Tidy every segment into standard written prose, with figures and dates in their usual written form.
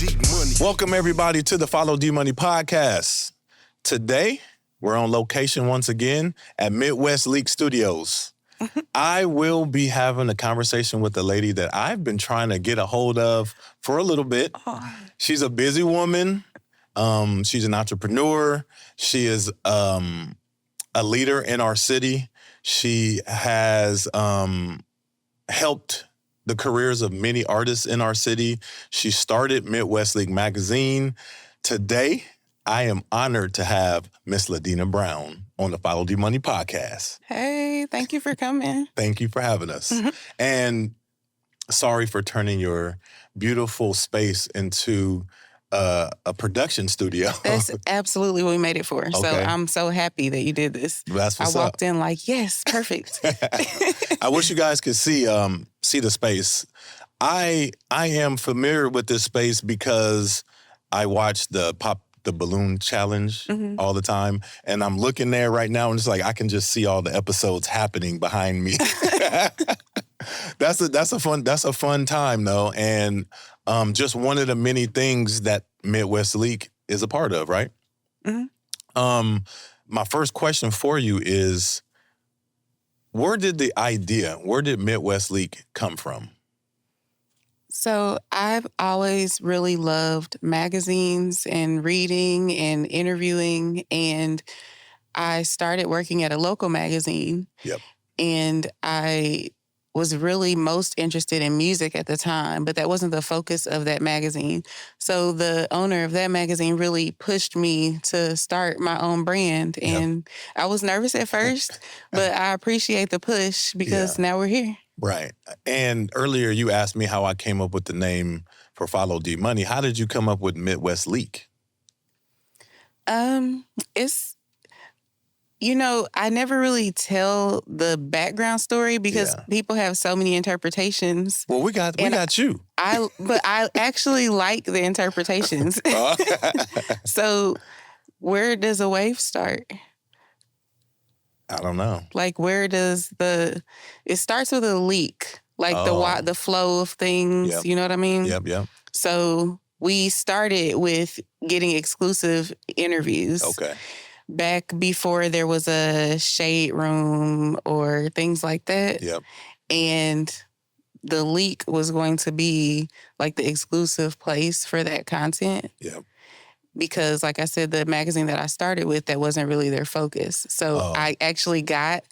D-Money. Welcome, everybody, to the Follow D-Money podcast. Today, we're on location once again at Midwest League Studios. I will be having a conversation with a lady that I've been trying to get a hold of for a little bit. She's a busy woman. She's an entrepreneur. She is a leader in our city. She has helped the careers of many artists in our city. She started Midwest League Magazine. Today, I am honored to have Miss Ladina Brown on the Follow D-Money podcast. Hey, thank you for coming. Thank you for having us. And sorry for turning your beautiful space into a production studio. That's absolutely what we made it for. Okay. So I'm so happy that you did this. That's what's I walked in like, yes, perfect. I wish you guys could see the space. I am familiar with this space because I watch the Pop the Balloon Challenge all the time, and I'm looking there right now, and it's like I can just see all the episodes happening behind me. That's a fun time though, and just one of the many things that Midwest League is a part of, right? My first question for you is, where did Midwest League come from? So I've always really loved magazines and reading and interviewing, and I started working at a local magazine. Yep. And I was really most interested in music at the time, but that wasn't the focus of that magazine. So the owner of that magazine really pushed me to start my own brand. And I was nervous at first, but I appreciate the push because now we're here. Right. And earlier you asked me how I came up with the name for Follow D-Money. How did you come up with Midwest League? It's, I never really tell the background story because people have so many interpretations. Well, we got you. But I actually like the interpretations. So where does a wave start? I don't know. Like, where does it starts with a leak, like the flow of things, you know what I mean? Yep. So we started with getting exclusive interviews. Okay. Back before there was a shade room or things like that. Yep. And the leak was going to be like the exclusive place for that content. Yep. Because, like I said, the magazine that I started with, that wasn't really their focus. So I actually got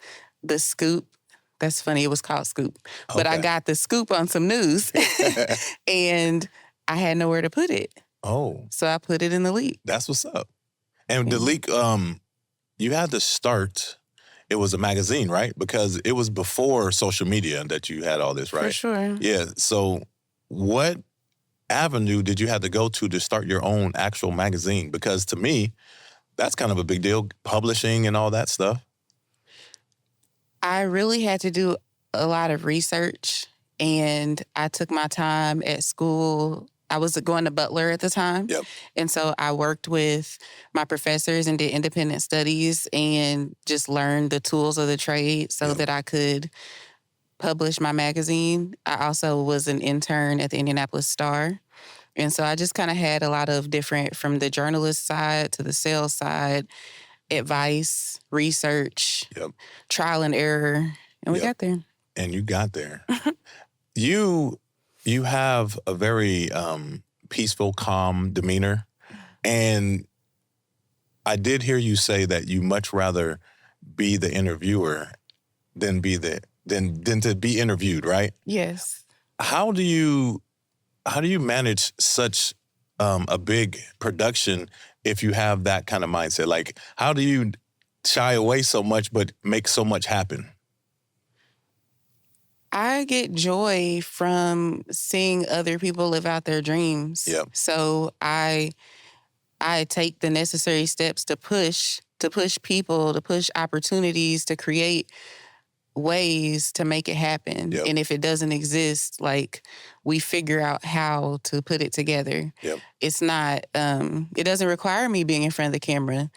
the scoop. That's funny. It was called Scoop. But I got the scoop on some news. And I had nowhere to put it. Oh. So I put it in the leak. That's what's up. And the leak, you had to start, it was a magazine, right? Because it was before social media that you had all this, right? For sure. Yeah. So what avenue did you have to go to start your own actual magazine? Because to me, that's kind of a big deal, publishing and all that stuff. I really had to do a lot of research, and I took my time at school. I was going to Butler at the time. Yep. And so I worked with my professors and did independent studies and just learned the tools of the trade so that I could publish my magazine. I also was an intern at the Indianapolis Star. And so I just kind of had a lot of different, from the journalist side to the sales side, advice, research, trial and error. And we got there. And you got there. You have a very peaceful, calm demeanor. And I did hear you say that you much rather be the interviewer than to be interviewed, right? Yes. How do you manage such a big production if you have that kind of mindset? Like, how do you shy away so much but make so much happen? I get joy from seeing other people live out their dreams. Yep. So I take the necessary steps to push people, to push opportunities, to create ways to make it happen. Yep. And if it doesn't exist, like, we figure out how to put it together. Yep. It's not, it doesn't require me being in front of the camera.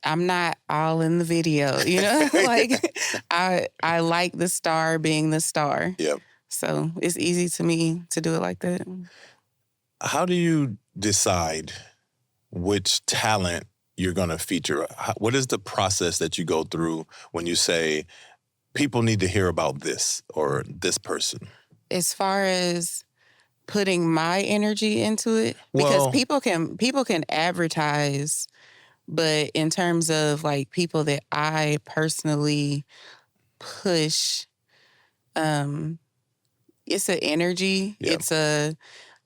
I'm not all in the video, you know? Like, I like the star being the star. Yep. So it's easy to me to do it like that. How do you decide which talent you're going to feature? What is the process that you go through when you say people need to hear about this or this person? As far as putting my energy into it, because Well, people can advertise, but in terms of like people that I personally push, it's an energy. yeah, It's a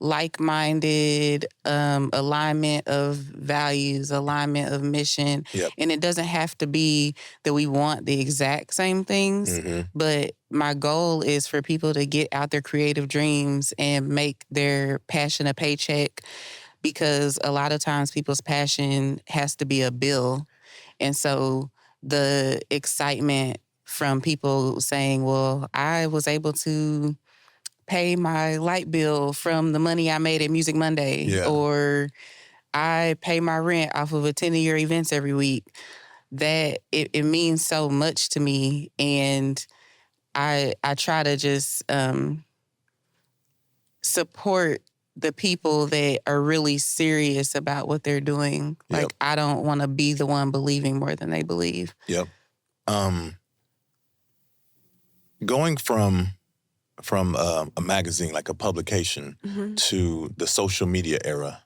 like-minded alignment of values, alignment of mission. yep. And it doesn't have to be that we want the exact same things, Mm-hmm. but my goal is for people to get out their creative dreams and make their passion a paycheck, because a lot of times people's passion has to be a bill. And so the excitement from people saying, well, I was able to pay my light bill from the money I made at Music Monday, Yeah. or I pay my rent off of attending your events every week. That it means so much to me, and I try to just support the people that are really serious about what they're doing. Yep. Like, I don't want to be the one believing more than they believe. Yep. Going from a magazine, like a publication, to the social media era,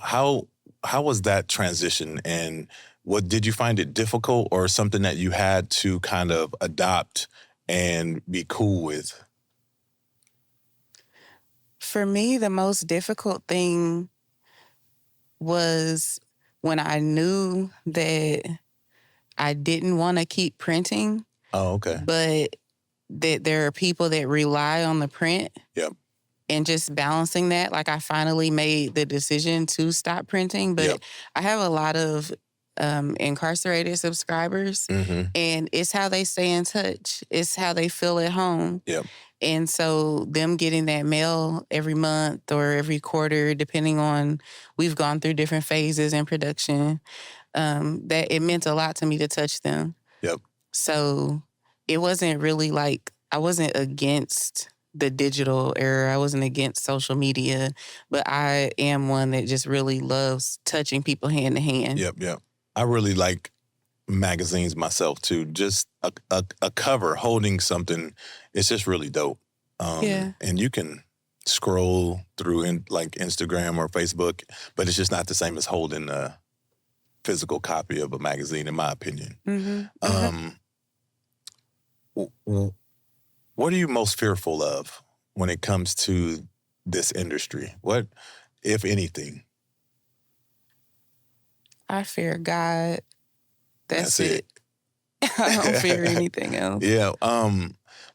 how was that transition, and what did you find it difficult or something that you had to kind of adopt and be cool with? For me, the most difficult thing was when I knew that I didn't want to keep printing, Oh, okay. but that there are people that rely on the print. Yep. And just balancing that, like I finally made the decision to stop printing, but Yep. I have a lot of incarcerated subscribers, and it's how they stay in touch. It's how they feel at home. Yep. And so them getting that mail every month or every quarter, depending on, we've gone through different phases in production, that it meant a lot to me to touch them. Yep. So it wasn't really like, I wasn't against the digital era. I wasn't against social media, but I am one that just really loves touching people hand to hand. Yep. Yep. I really like magazines myself too. Just a cover holding something, it's just really dope. Yeah. And you can scroll through like Instagram or Facebook, but it's just not the same as holding a physical copy of a magazine, in my opinion. What are you most fearful of when it comes to this industry? What, if anything? I fear God. That's it. I don't fear anything else. Yeah.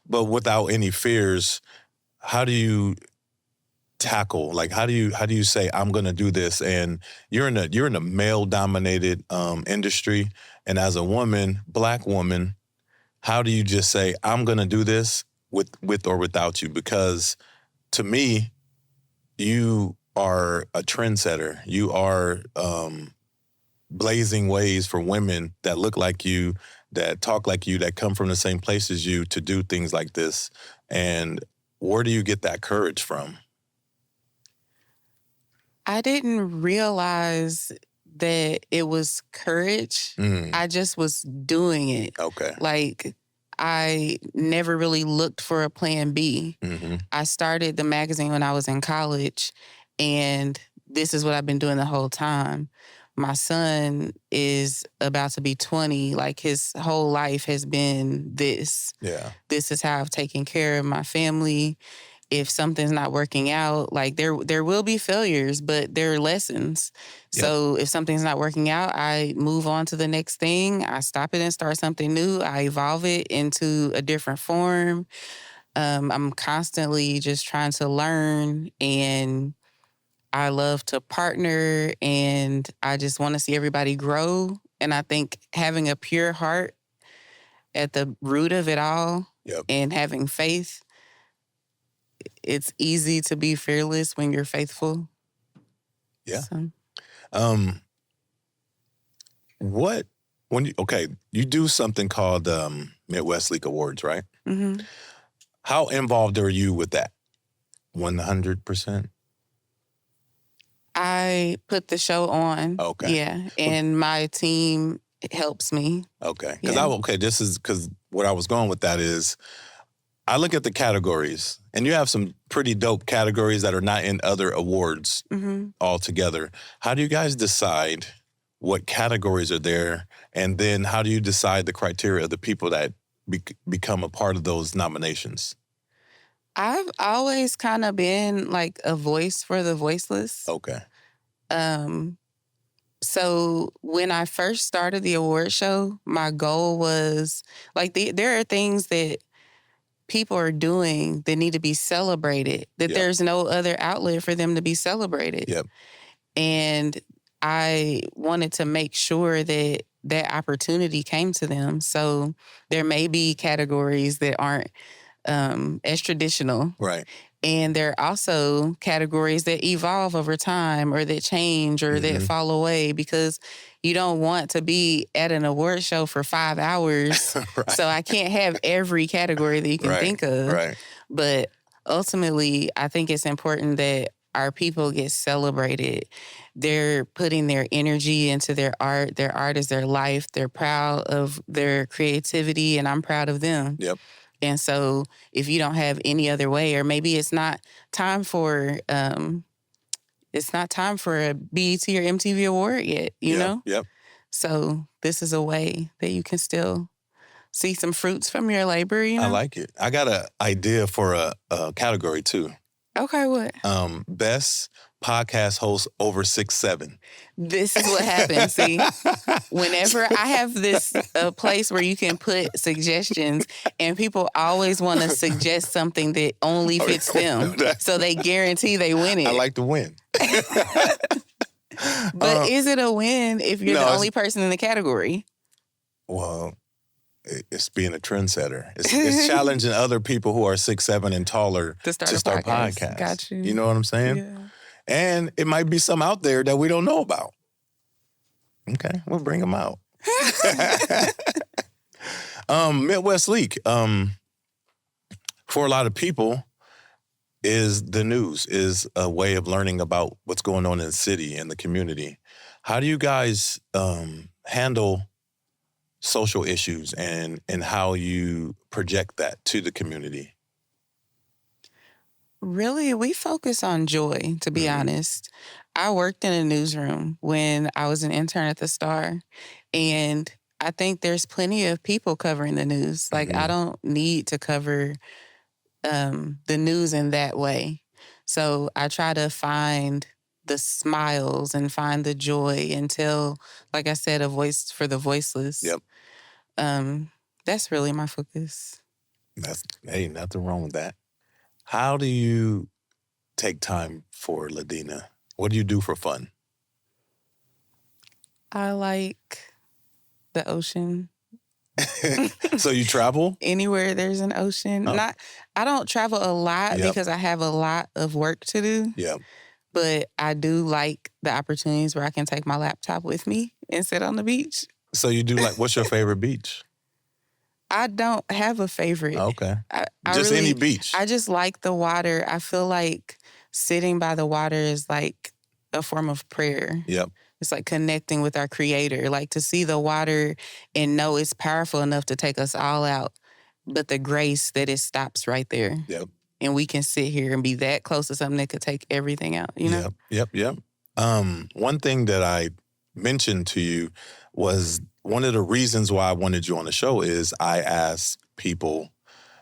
But without any fears, how do you tackle? Like, how do you say, I'm going to do this? And you're in a male dominated industry, and as a woman, Black woman, how do you just say, I'm going to do this with or without you? Because to me, you are a trendsetter. You are blazing ways for women that look like you, that talk like you, that come from the same place as you to do things like this. And where do you get that courage from? I didn't realize that it was courage. I just was doing it. Okay. Like, I never really looked for a plan B. I started the magazine when I was in college, and this is what I've been doing the whole time. My son is about to be 20. Like, his whole life has been this. Yeah. This is how I've taken care of my family. If something's not working out, like there will be failures, but there are lessons. Yep. So if something's not working out, I move on to the next thing. I stop it and start something new. I evolve it into a different form. I'm constantly just trying to learn, and I love to partner, and I just want to see everybody grow. And I think having a pure heart at the root of it all, Yep. and having faith, it's easy to be fearless when you're faithful. Yeah. So. You do something called Midwest League Awards, right? How involved are you with that? 100%? I put the show on. Okay. Yeah. And my team helps me. Okay. Yeah. This is because what I was going with that is I look at the categories, and you have some pretty dope categories that are not in other awards altogether. How do you guys decide what categories are there? And then how do you decide the criteria of the people that become a part of those nominations? I've always kind of been like a voice for the voiceless. Okay. So when I first started the award show, my goal was like there are things that people are doing that need to be celebrated, that there's no other outlet for them to be celebrated. Yep. And I wanted to make sure that that opportunity came to them. So there may be categories that aren't as traditional. Right. And there are also categories that evolve over time or that change or that fall away because you don't want to be at an award show for 5 hours. Right. So I can't have every category that you can think of. Right. But ultimately, I think it's important that our people get celebrated. They're putting their energy into their art. Their art is their life. They're proud of their creativity, and I'm proud of them. Yep. And so if you don't have any other way, or maybe it's not time for a BET or MTV award yet, you know? Yep. So this is a way that you can still see some fruits from your labor, you know? I like it. I got an idea for a category too. Okay, what? Best podcast host over 6'7". This is what happens. See, whenever I have this place where you can put suggestions, and people always want to suggest something that only fits them, so they guarantee they win it. I like to win. But is it a win if you're the only person in the category? Well, it's being a trendsetter. It's challenging other people who are 6'7" and taller to start podcasts. Got you. You know what I'm saying? Yeah. And it might be some out there that we don't know about. Okay, we'll bring them out. Midwest Leak, for a lot of people, is the news, is a way of learning about what's going on in the city and the community. How do you guys handle social issues and how you project that to the community? Really, we focus on joy, to be honest. I worked in a newsroom when I was an intern at the Star, and I think there's plenty of people covering the news. Like, I don't need to cover the news in that way. So I try to find the smiles and find the joy and tell, like I said, a voice for the voiceless. Yep. That's really my focus. Hey, nothing wrong with that. How do you take time for Ladina? What do you do for fun? I like the ocean. So you travel? Anywhere there's an ocean. Oh. I don't travel a lot because I have a lot of work to do. Yeah. But I do like the opportunities where I can take my laptop with me and sit on the beach. So you do what's your favorite beach? I don't have a favorite. Okay. I just really, any beach. I just like the water. I feel like sitting by the water is like a form of prayer. Yep. It's like connecting with our creator, like to see the water and know it's powerful enough to take us all out, but the grace that it stops right there. Yep. And we can sit here and be that close to something that could take everything out, you know? Yep. One thing that I mentioned to you was one of the reasons why I wanted you on the show is I asked people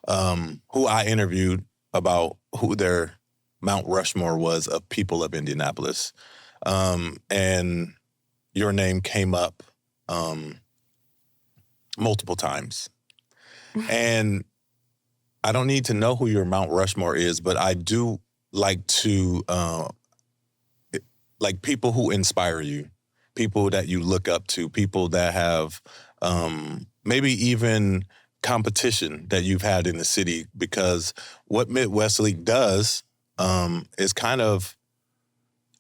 who I interviewed about who their Mount Rushmore was of people of Indianapolis. And your name came up multiple times. And I don't need to know who your Mount Rushmore is, but I do like to, like people who inspire you, people that you look up to, people that have maybe even competition that you've had in the city, because what Midwest League does is kind of,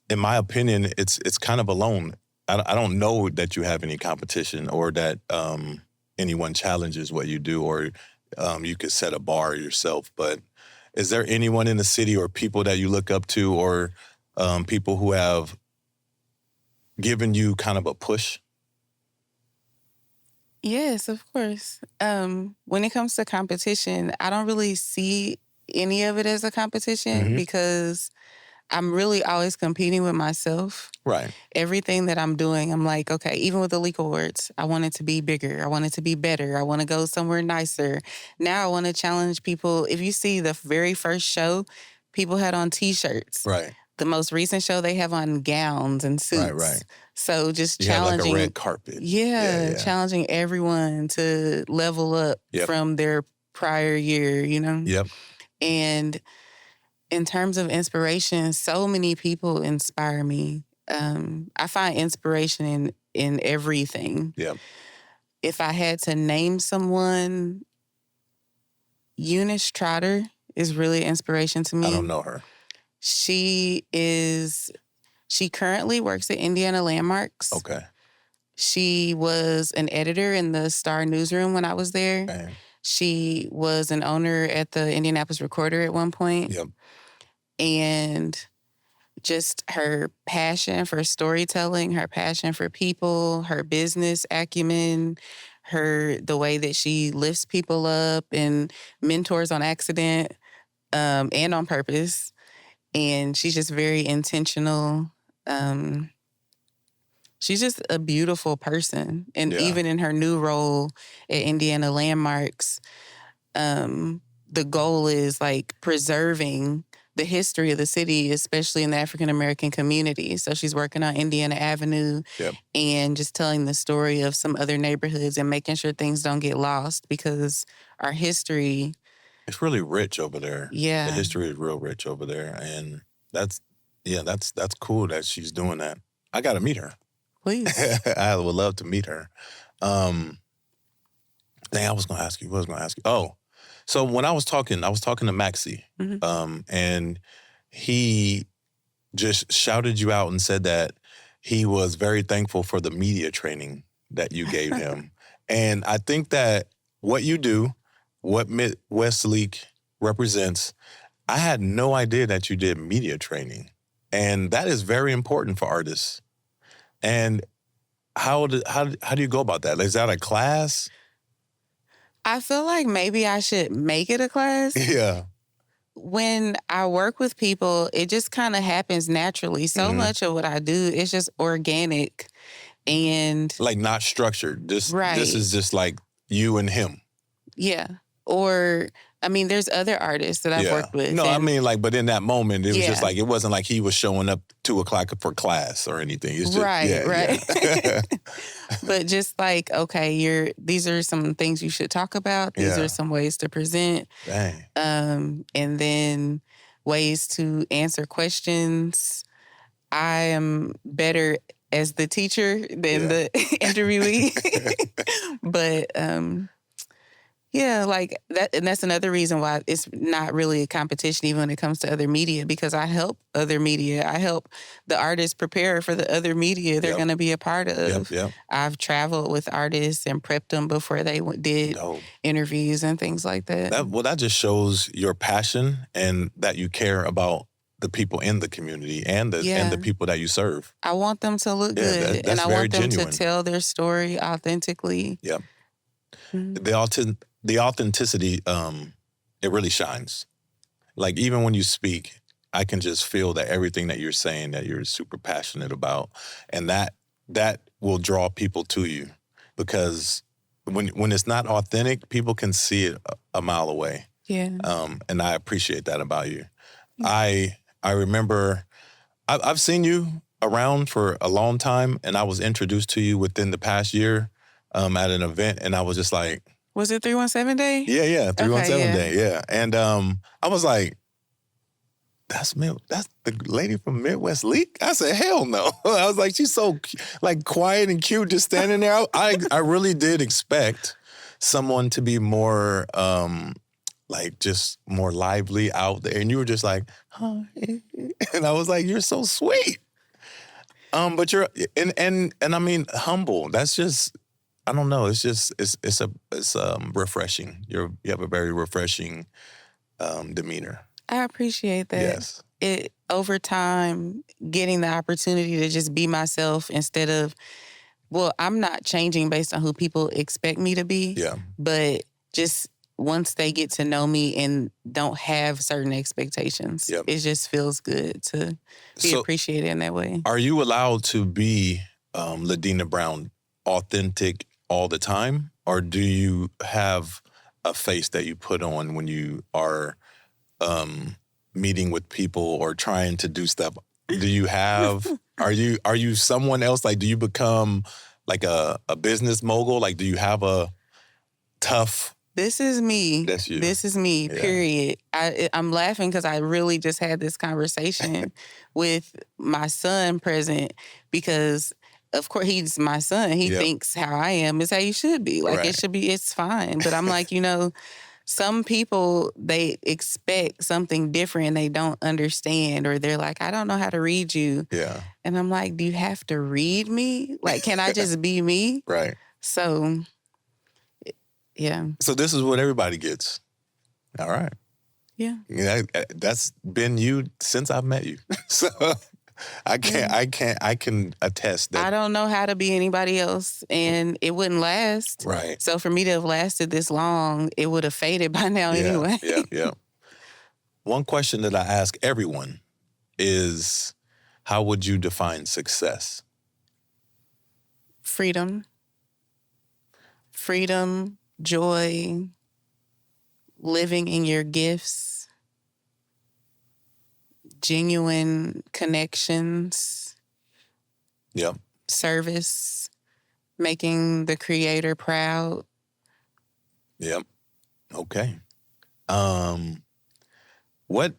in my opinion, it's kind of alone. I don't know that you have any competition or that anyone challenges what you do, or you could set a bar yourself. But is there anyone in the city or people that you look up to, or people who have given you kind of a push? Yes, of course. When it comes to competition, I don't really see any of it as a competition because I'm really always competing with myself. Right. Everything that I'm doing, I'm like, okay, even with the Leak Awards, I want it to be bigger. I want it to be better. I want to go somewhere nicer. Now I want to challenge people. If you see the very first show, people had on T-shirts. Right. The most recent show, they have on gowns and suits. Right. So just You had challenging. like a red carpet. Yeah, challenging everyone to level up from their prior year, you know? Yep. And in terms of inspiration, so many people inspire me. I find inspiration in everything. Yep. If I had to name someone, Eunice Trotter is really an inspiration to me. I don't know her. She currently works at Indiana Landmarks. Okay. She was an editor in the Star newsroom when I was there. Okay. She was an owner at the Indianapolis Recorder at one point. Yep. And just her passion for storytelling, her passion for people, her business acumen, the way that she lifts people up and mentors on accident and on purpose. And she's just very intentional. She's just a beautiful person. And even in her new role at Indiana Landmarks, the goal is like preserving the history of the city, especially in the African-American community. So she's working on Indiana Avenue and just telling the story of some other neighborhoods and making sure things don't get lost because our history... It's really rich over there. Yeah. The history is real rich over there. And that's cool that she's doing that. I got to meet her. Please. I would love to meet her. I was going to ask you. Oh, so when I was talking to Maxie, and he just shouted you out and said that he was very thankful for the media training that you gave him. And I think that what you do, what Midwest Leak represents, I had no idea that you did media training. And that is very important for artists. And how do you go about that? Is that a class? I feel like maybe I should make it a class. Yeah. When I work with people, it just kind of happens naturally. So much of what I do is just organic and... Like not structured. This is just like you and him. Yeah. Or... I mean, there's other artists that I've worked with. No, I mean, like, but in that moment, it was just like, it wasn't like he was showing up 2:00 for class or anything. It's just, right. Yeah. But just like, okay, these are some things you should talk about. These are some ways to present. Dang. And then ways to answer questions. I am better as the teacher than the interviewee. But, yeah, like that, and that's another reason why it's not really a competition even when it comes to other media, because I help other media. I help the artists prepare for the other media they're going to be a part of. I've traveled with artists and prepped them before they did interviews and things like that. That just shows your passion and that you care about the people in the community and the people that you serve. I want them to look good, that's and I want them genuine. to tell their story authentically. Yep. The authenticity, it really shines. Like, even when you speak, I can just feel that everything that you're saying, that you're super passionate about, and that will draw people to you. Because when it's not authentic, people can see it a mile away. Yeah. And I appreciate that about you. I remember I've seen you around for a long time, and I was introduced to you within the past year at an event, and I was just like... Was it 317 Day? Yeah, 317 Day, yeah. And I was like, that's the lady from Midwest Leak? I said, hell no. I was like, she's so like quiet and cute just standing there. I really did expect someone to be more like just more lively out there. And you were just like, hi. And I was like, you're so sweet. But you're and I mean humble. That's just... I don't know. It's just it's refreshing. You have a very refreshing demeanor. I appreciate that. Yes. over time, getting the opportunity to just be myself instead of, well, I'm not changing based on who people expect me to be. Yeah. But just once they get to know me and don't have certain expectations, Yep. it just feels good to be appreciated in that way. Are you allowed to be Ladina Brown authentic all the time? Or do you have a face that you put on when you are meeting with people or trying to do stuff? Do you have, are you someone else? Like, do you become like a business mogul? Like, do you have a tough... This is me. That's you. This is me, Yeah. period. I'm laughing because I really just had this conversation with my son present because, of course, he's my son. He Yep. thinks how I am is how you should be. Like, Right. it should be, it's fine. But I'm like, some people, they expect something different and they don't understand, or they're like, I don't know how to read you. Yeah. And I'm like, do you have to read me? Like, can I just be me? Right. So, yeah. So this is what everybody gets. All right. Yeah. That's been you since I've met you. So I can attest that. I don't know how to be anybody else, and it wouldn't last. Right. So for me to have lasted this long, it would have faded by now anyway. Yeah. One question that I ask everyone is, how would you define success? Freedom, joy, living in your gifts, genuine connections. Yep. Service, making the creator proud. Yep. Okay. What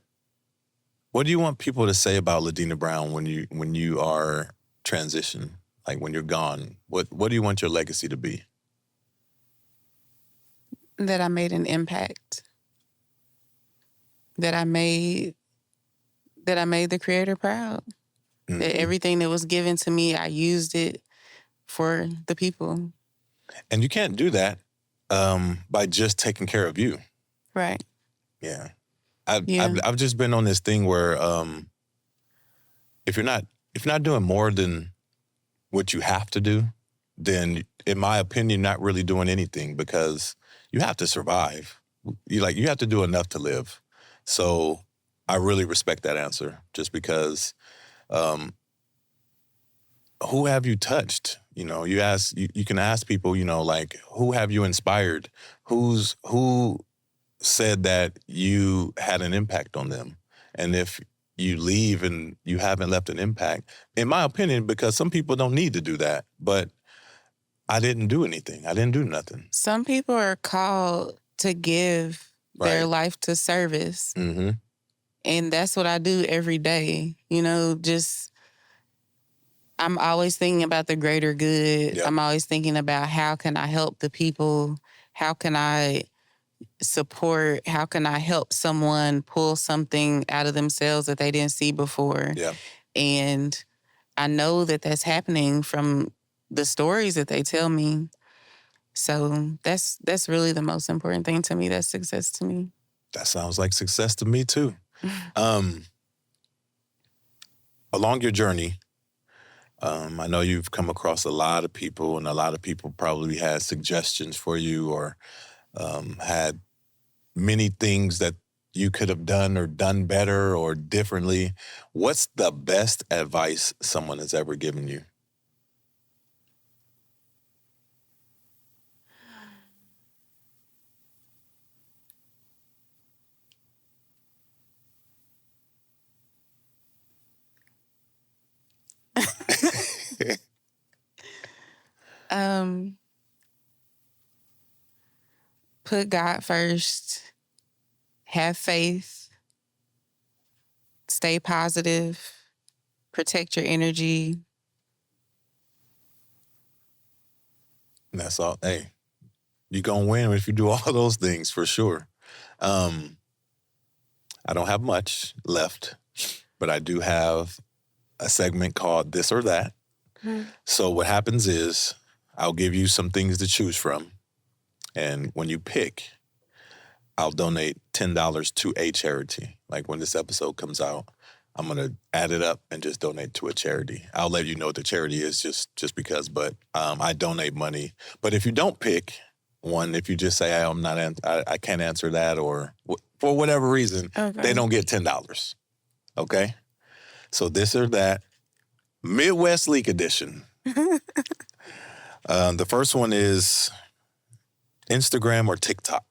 do you want people to say about Ladina Brown when you are transitioned, like when you're gone? What do you want your legacy to be? That I made an impact. That I made the creator proud. Mm-hmm. That everything that was given to me, I used it for the people. And you can't do that by just taking care of you. Right. Yeah. I've just been on this thing where if you're not doing more than what you have to do, then in my opinion, not really doing anything, because you have to survive. You have to do enough to live. So I really respect that answer, just because who have you touched? You can ask people, like, who have you inspired? Who said that you had an impact on them? And if you leave and you haven't left an impact, in my opinion, because some people don't need to do that, but I didn't do anything. I didn't do nothing. Some people are called to give their life to service. Mm-hmm. And that's what I do every day. I'm always thinking about the greater good. Yep. I'm always thinking about, how can I help the people? How can I support? How can I help someone pull something out of themselves that they didn't see before? Yep. And I know that that's happening from the stories that they tell me. So that's really the most important thing to me. That's success to me. That sounds like success to me too. Along your journey, I know you've come across a lot of people, and a lot of people probably had suggestions for you, or had many things that you could have done or done better or differently. What's the best advice someone has ever given you? Put God first. Have faith. Stay positive. Protect your energy. That's all. Hey, you're going to win if you do all those things, for sure. I don't have much left, but I do have a segment called This or That. Mm-hmm. So what happens is, I'll give you some things to choose from. And when you pick, I'll donate $10 to a charity. Like when this episode comes out, I'm going to add it up and just donate to a charity. I'll let you know what the charity is just because, but I donate money. But if you don't pick one, if you just say, I can't answer that, or for whatever reason, they don't get $10. Okay? So this or that. Midwest Leak Edition. The first one is Instagram or TikTok?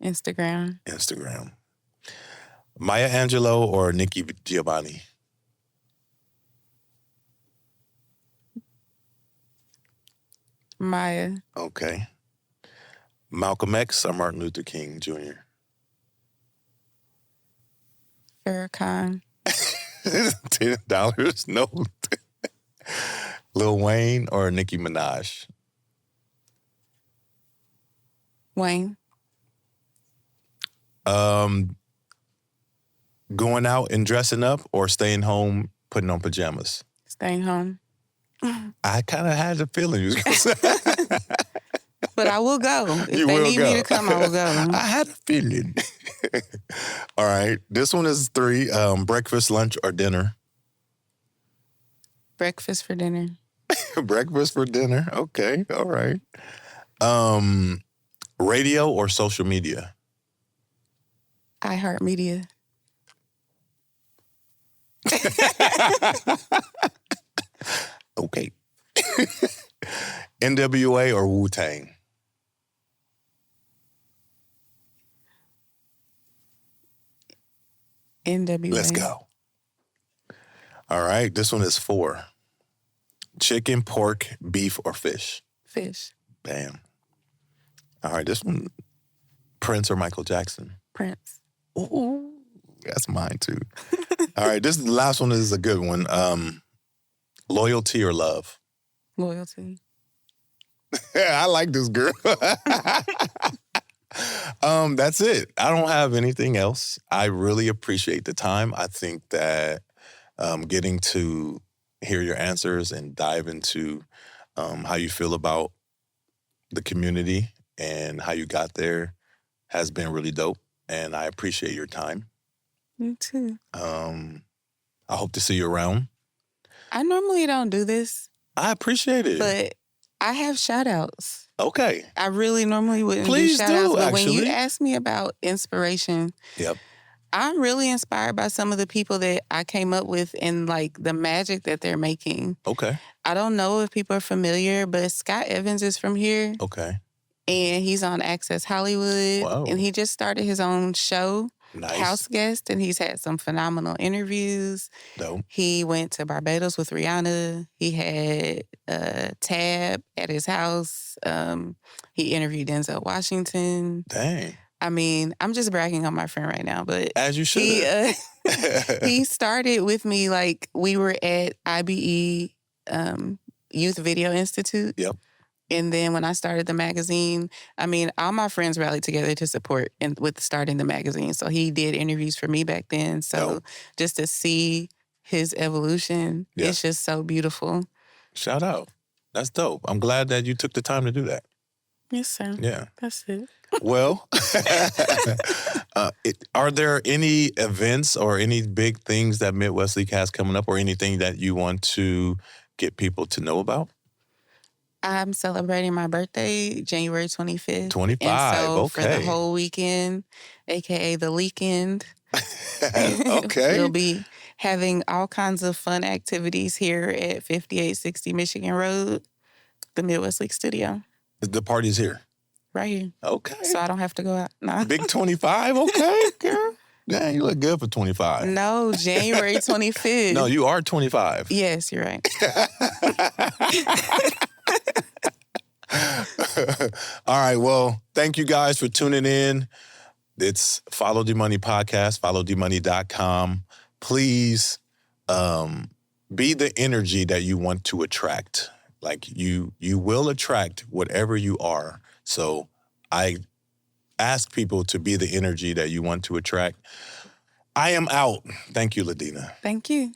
Instagram. Maya Angelou or Nikki Giovanni? Maya. Okay. Malcolm X or Martin Luther King Jr.? Farrakhan. $10? No. Lil Wayne or Nicki Minaj? Wayne. Going out and dressing up or staying home putting on pajamas? Staying home. I kind of had a feeling you was going to say. But I will go. If You they will need go. me to come, I will go. I had a feeling. All right. This one is 3. Breakfast, lunch, or dinner? Breakfast for dinner. Breakfast for dinner. Okay. All right. Radio or social media? iHeartMedia. Okay. NWA or Wu-Tang? NWA. Let's go. All right. This one is 4. Chicken, pork, beef, or fish? Fish. Bam. All right. This one, Prince or Michael Jackson? Prince. Ooh, that's mine too. All right. This last one is a good one. Loyalty or love? Loyalty. I like this girl. That's it. I don't have anything else. I really appreciate the time. I think that getting to hear your answers and dive into how you feel about the community and how you got there has been really dope. And I appreciate your time. Me too. I hope to see you around. I normally don't do this. I appreciate it. But I have shout outs. Okay. I really normally wouldn't Please do shout outs. do, But when you actually. ask me about inspiration, Yep. I'm really inspired by some of the people that I came up with and like the magic that they're making. Okay. I don't know if people are familiar, but Scott Evans is from here. Okay. And he's on Access Hollywood. Wow. And he just started his own show, Nice. House Guest, and he's had some phenomenal interviews. Dope. He went to Barbados with Rihanna. He had Tab at his house. He interviewed Denzel Washington. Dang. I mean, I'm just bragging on my friend right now, but As you should. he started with me like we were at IBE Youth Video Institute. Yep. And then when I started the magazine, I mean, all my friends rallied together to support with starting the magazine. So he did interviews for me back then. So Dope. just to see his evolution, Yeah. it's just so beautiful. Shout out. That's dope. I'm glad that you took the time to do that. Yes, sir. Yeah. That's it. Well, are there any events or any big things that Midwest League has coming up or anything that you want to get people to know about? I'm celebrating my birthday, January 25th. 25, and so for the okay. whole weekend, a.k.a. the Leakend, Okay. we'll be having all kinds of fun activities here at 5860 Michigan Road, the Midwest League Studio, The party's here. right here. Okay. So I don't have to go out. No, Big 25, okay, girl. Dang, you look good for 25. no, January 25th. No, you are 25. Yes, you're right. All right. Well, thank you guys for tuning in. It's Follow the Money Podcast, followthemoney.com. Please be the energy that you want to attract. Like you will attract whatever you are. So I ask people to be the energy that you want to attract. I am out. Thank you, Ladina. Thank you.